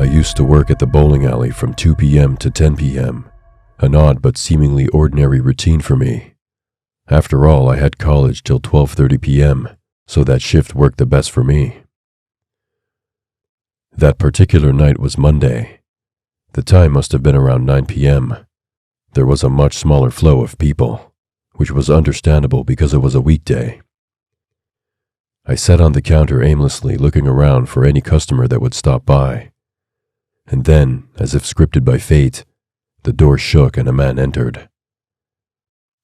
used to work at the bowling alley from 2 p.m. to 10 p.m., an odd but seemingly ordinary routine for me. After all, I had college till 12:30 p.m., so that shift worked the best for me. That particular night was Monday. The time must have been around 9 p.m. There was a much smaller flow of people, which was understandable because it was a weekday. I sat on the counter aimlessly looking around for any customer that would stop by. And then, as if scripted by fate, the door shook and a man entered.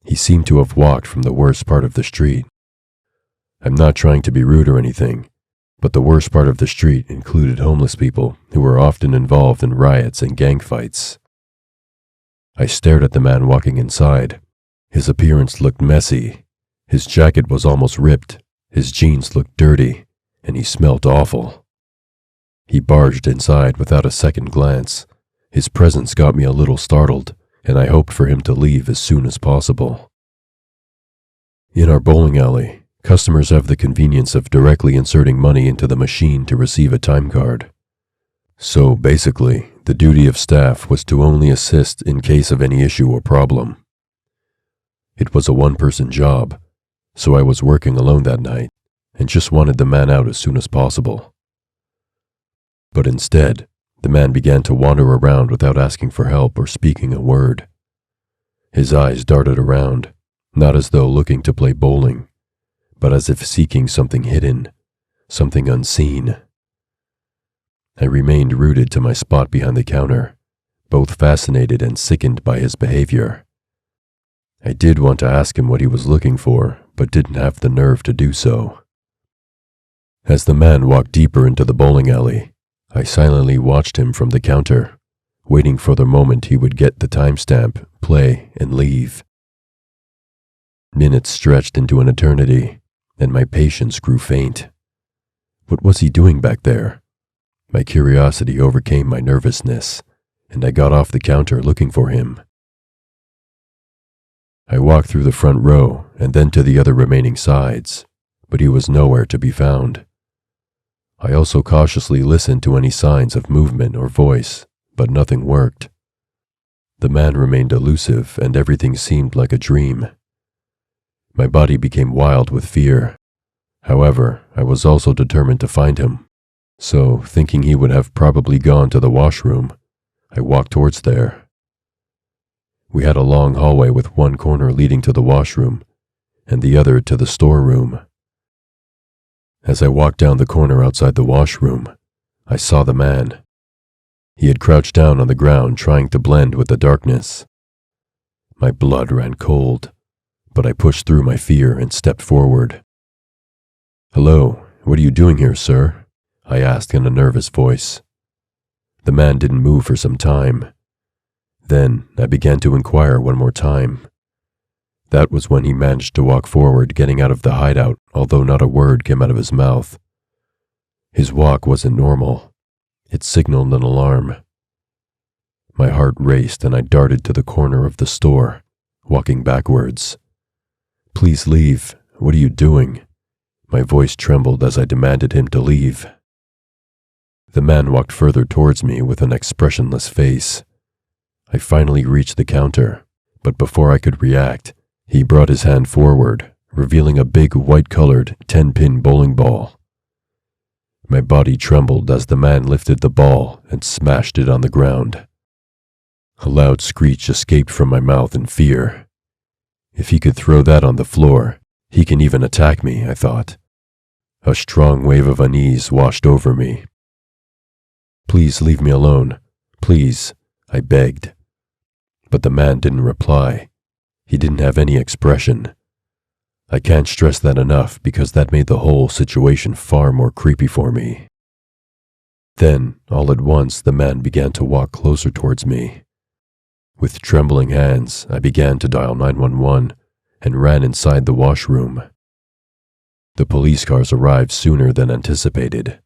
He seemed to have walked from the worst part of the street. I'm not trying to be rude or anything, but the worst part of the street included homeless people who were often involved in riots and gang fights. I stared at the man walking inside. His appearance looked messy. His jacket was almost ripped, his jeans looked dirty, and he smelled awful. He barged inside without a second glance. His presence got me a little startled, and I hoped for him to leave as soon as possible. In our bowling alley, customers have the convenience of directly inserting money into the machine to receive a time card. So basically, the duty of staff was to only assist in case of any issue or problem. It was a one-person job, so I was working alone that night and just wanted the man out as soon as possible. But instead, the man began to wander around without asking for help or speaking a word. His eyes darted around, not as though looking to play bowling, but as if seeking something hidden, something unseen. I remained rooted to my spot behind the counter, both fascinated and sickened by his behavior. I did want to ask him what he was looking for, but didn't have the nerve to do so. As the man walked deeper into the bowling alley, I silently watched him from the counter, waiting for the moment he would get the timestamp, play, and leave. Minutes stretched into an eternity, and my patience grew faint. What was he doing back there? My curiosity overcame my nervousness, and I got off the counter looking for him. I walked through the front row and then to the other remaining sides, but he was nowhere to be found. I also cautiously listened to any signs of movement or voice, but nothing worked. The man remained elusive and everything seemed like a dream. My body became wild with fear. However, I was also determined to find him. So, thinking he would have probably gone to the washroom, I walked towards there. We had a long hallway with one corner leading to the washroom and the other to the storeroom. As I walked down the corner outside the washroom, I saw the man. He had crouched down on the ground trying to blend with the darkness. My blood ran cold, but I pushed through my fear and stepped forward. "Hello, what are you doing here, sir?" I asked in a nervous voice. The man didn't move for some time. Then I began to inquire one more time. That was when he managed to walk forward, getting out of the hideout, although not a word came out of his mouth. His walk wasn't normal. It signaled an alarm. My heart raced and I darted to the corner of the store, walking backwards. "Please leave. What are you doing?" My voice trembled as I demanded him to leave. The man walked further towards me with an expressionless face. I finally reached the counter, but before I could react, he brought his hand forward, revealing a big white-colored 10-pin bowling ball. My body trembled as the man lifted the ball and smashed it on the ground. A loud screech escaped from my mouth in fear. If he could throw that on the floor, he can even attack me, I thought. A strong wave of unease washed over me. "Please leave me alone. Please," I begged. But the man didn't reply. He didn't have any expression. I can't stress that enough because that made the whole situation far more creepy for me. Then, all at once, the man began to walk closer towards me. With trembling hands, I began to dial 911 and ran inside the washroom. The police cars arrived sooner than anticipated.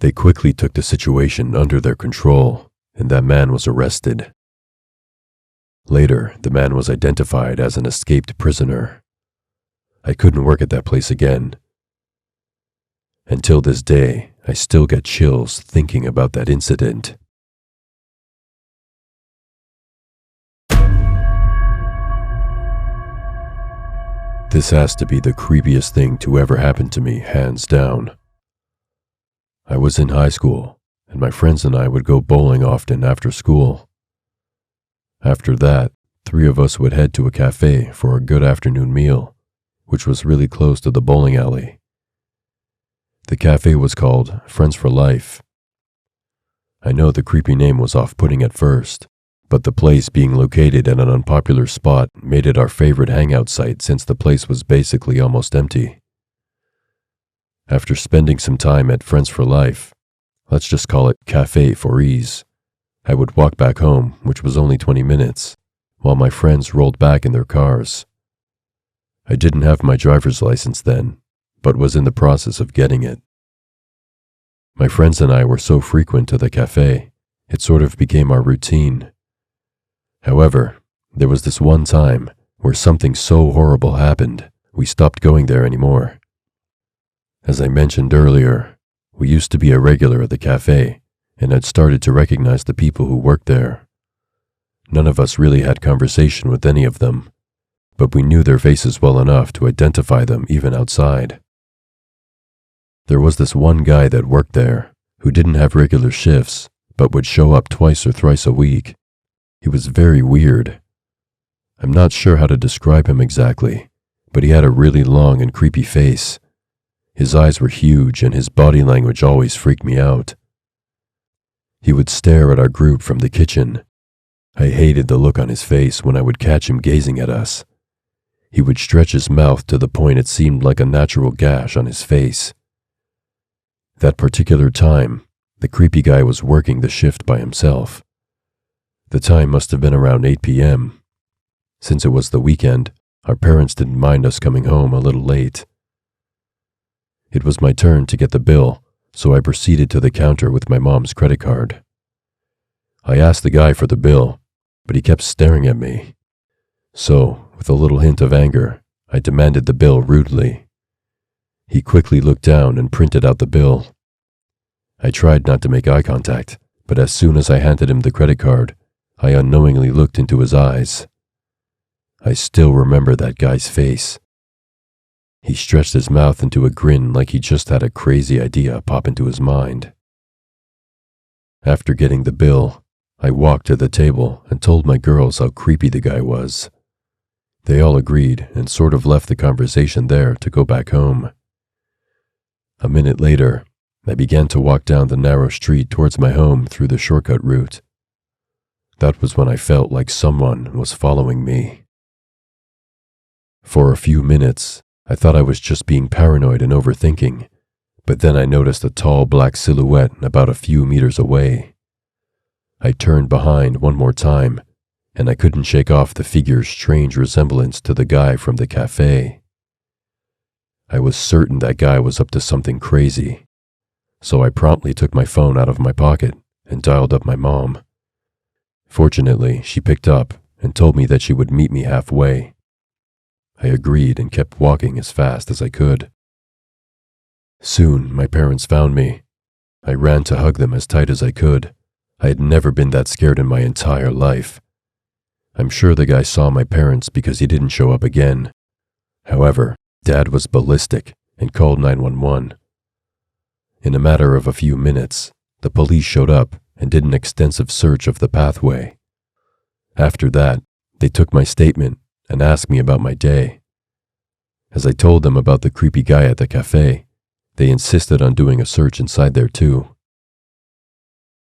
They quickly took the situation under their control, and that man was arrested. Later, the man was identified as an escaped prisoner. I couldn't work at that place again. Until this day, I still get chills thinking about that incident. This has to be the creepiest thing to ever happen to me, hands down. I was in high school, and my friends and I would go bowling often after school. After that, 3 of us would head to a cafe for a good afternoon meal, which was really close to the bowling alley. The cafe was called Friends for Life. I know the creepy name was off-putting at first, but the place being located in an unpopular spot made it our favorite hangout site since the place was basically almost empty. After spending some time at Friends for Life, let's just call it Cafe for ease, I would walk back home, which was only 20 minutes, while my friends rolled back in their cars. I didn't have my driver's license then, but was in the process of getting it. My friends and I were so frequent to the cafe, it sort of became our routine. However, there was this one time where something so horrible happened, we stopped going there anymore. As I mentioned earlier, we used to be a regular at the cafe, and had started to recognize the people who worked there. None of us really had conversation with any of them, but we knew their faces well enough to identify them even outside. There was this one guy that worked there who didn't have regular shifts, but would show up twice or thrice a week. He was very weird. I'm not sure how to describe him exactly, but he had a really long and creepy face. His eyes were huge and his body language always freaked me out. He would stare at our group from the kitchen. I hated the look on his face when I would catch him gazing at us. He would stretch his mouth to the point it seemed like a natural gash on his face. That particular time, the creepy guy was working the shift by himself. The time must have been around 8 p.m. Since it was the weekend, our parents didn't mind us coming home a little late. It was my turn to get the bill, so I proceeded to the counter with my mom's credit card. I asked the guy for the bill, but he kept staring at me. So, with a little hint of anger, I demanded the bill rudely. He quickly looked down and printed out the bill. I tried not to make eye contact, but as soon as I handed him the credit card, I unknowingly looked into his eyes. I still remember that guy's face. He stretched his mouth into a grin like he just had a crazy idea pop into his mind. After getting the bill, I walked to the table and told my girls how creepy the guy was. They all agreed and sort of left the conversation there to go back home. A minute later, I began to walk down the narrow street towards my home through the shortcut route. That was when I felt like someone was following me. For a few minutes, I thought I was just being paranoid and overthinking, but then I noticed a tall black silhouette about a few meters away. I turned behind one more time, and I couldn't shake off the figure's strange resemblance to the guy from the cafe. I was certain that guy was up to something crazy, so I promptly took my phone out of my pocket and dialed up my mom. Fortunately, she picked up and told me that she would meet me halfway. I agreed and kept walking as fast as I could. Soon, my parents found me. I ran to hug them as tight as I could. I had never been that scared in my entire life. I'm sure the guy saw my parents because he didn't show up again. However, Dad was ballistic and called 911. In a matter of a few minutes, the police showed up and did an extensive search of the pathway. After that, they took my statement and asked me about my day. As I told them about the creepy guy at the cafe, they insisted on doing a search inside there too.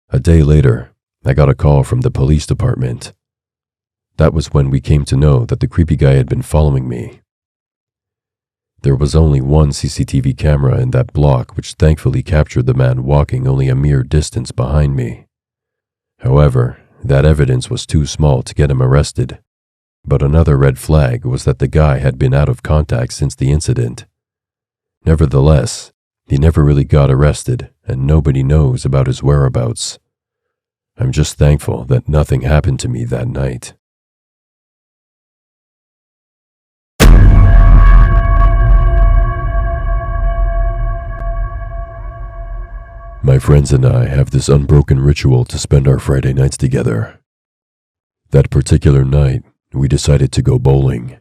A day later, I got a call from the police department. That was when we came to know that the creepy guy had been following me. There was only one CCTV camera in that block which thankfully captured the man walking only a mere distance behind me. However, that evidence was too small to get him arrested. But another red flag was that the guy had been out of contact since the incident. Nevertheless, he never really got arrested and nobody knows about his whereabouts. I'm just thankful that nothing happened to me that night. My friends and I have this unbroken ritual to spend our Friday nights together. That particular night, we decided to go bowling.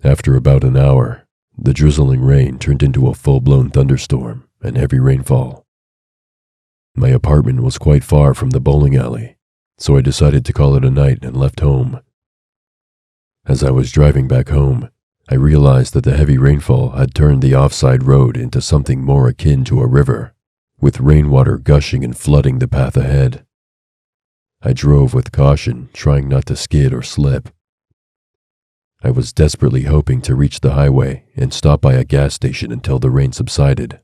After about an hour, the drizzling rain turned into a full-blown thunderstorm and heavy rainfall. My apartment was quite far from the bowling alley, so I decided to call it a night and left home. As I was driving back home, I realized that the heavy rainfall had turned the offside road into something more akin to a river, with rainwater gushing and flooding the path ahead. I drove with caution, trying not to skid or slip. I was desperately hoping to reach the highway and stop by a gas station until the rain subsided.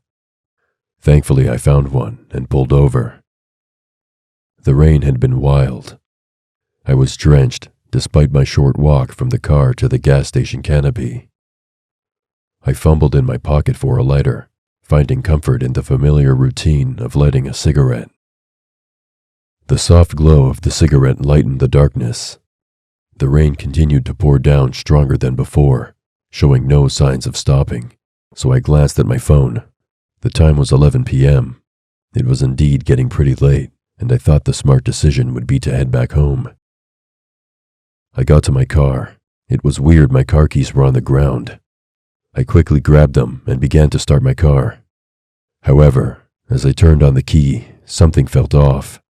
Thankfully, I found one and pulled over. The rain had been wild. I was drenched despite my short walk from the car to the gas station canopy. I fumbled in my pocket for a lighter, finding comfort in the familiar routine of lighting a cigarette. The soft glow of the cigarette lightened the darkness. The rain continued to pour down stronger than before, showing no signs of stopping, so I glanced at my phone. The time was 11 p.m. It was indeed getting pretty late, and I thought the smart decision would be to head back home. I got to my car. It was weird my car keys were on the ground. I quickly grabbed them and began to start my car. However, as I turned on the key, something felt off.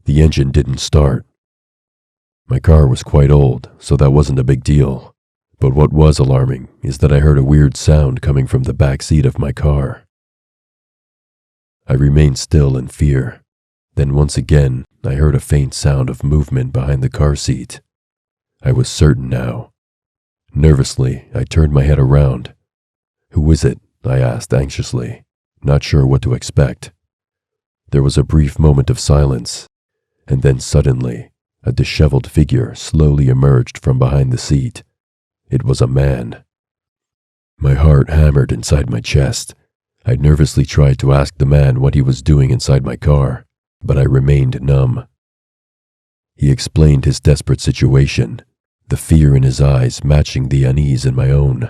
The engine didn't start. My car was quite old, so that wasn't a big deal. But what was alarming is that I heard a weird sound coming from the back seat of my car. I remained still in fear. Then once again, I heard a faint sound of movement behind the car seat. I was certain now. Nervously, I turned my head around. "Who is it?" I asked anxiously, not sure what to expect. There was a brief moment of silence, and then suddenly, a disheveled figure slowly emerged from behind the seat. It was a man. My heart hammered inside my chest. I nervously tried to ask the man what he was doing inside my car, but I remained numb. He explained his desperate situation, the fear in his eyes matching the unease in my own.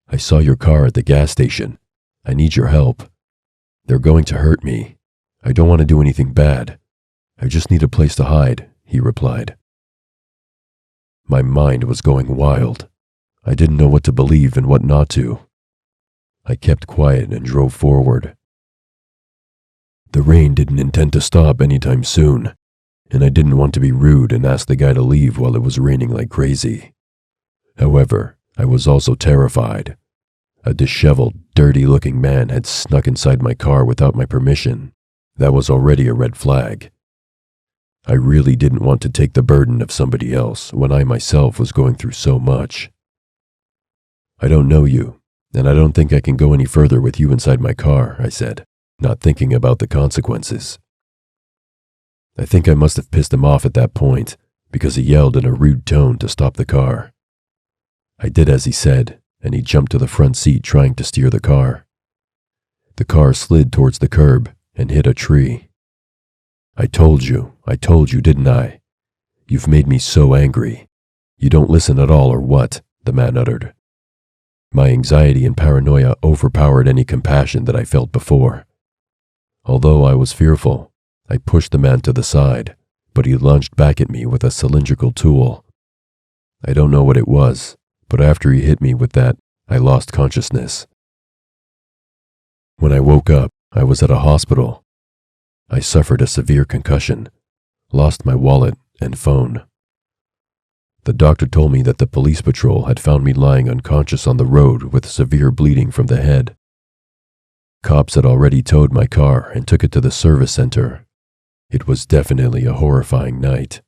"I saw your car at the gas station. I need your help. They're going to hurt me. I don't want to do anything bad. I just need a place to hide," he replied. My mind was going wild. I didn't know what to believe and what not to. I kept quiet and drove forward. The rain didn't intend to stop anytime soon, and I didn't want to be rude and ask the guy to leave while it was raining like crazy. However, I was also terrified. A disheveled, dirty-looking man had snuck inside my car without my permission. That was already a red flag. I really didn't want to take the burden of somebody else when I myself was going through so much. "I don't know you, and I don't think I can go any further with you inside my car," I said, not thinking about the consequences. I think I must have pissed him off at that point, because he yelled in a rude tone to stop the car. I did as he said, and he jumped to the front seat trying to steer the car. The car slid towards the curb and hit a tree. I told you, didn't I? You've made me so angry. You don't listen at all or what?" the man uttered. My anxiety and paranoia overpowered any compassion that I felt before. Although I was fearful, I pushed the man to the side, but he lunged back at me with a cylindrical tool. I don't know what it was, but after he hit me with that, I lost consciousness. When I woke up, I was at a hospital. I suffered a severe concussion, lost my wallet and phone. The doctor told me that the police patrol had found me lying unconscious on the road with severe bleeding from the head. Cops had already towed my car and took it to the service center. It was definitely a horrifying night.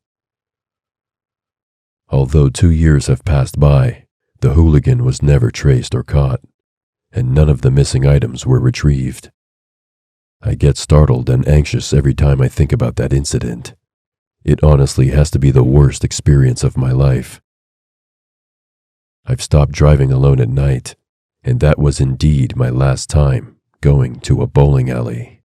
Although 2 years have passed by, the hooligan was never traced or caught, and none of the missing items were retrieved. I get startled and anxious every time I think about that incident. It honestly has to be the worst experience of my life. I've stopped driving alone at night, and that was indeed my last time going to a bowling alley.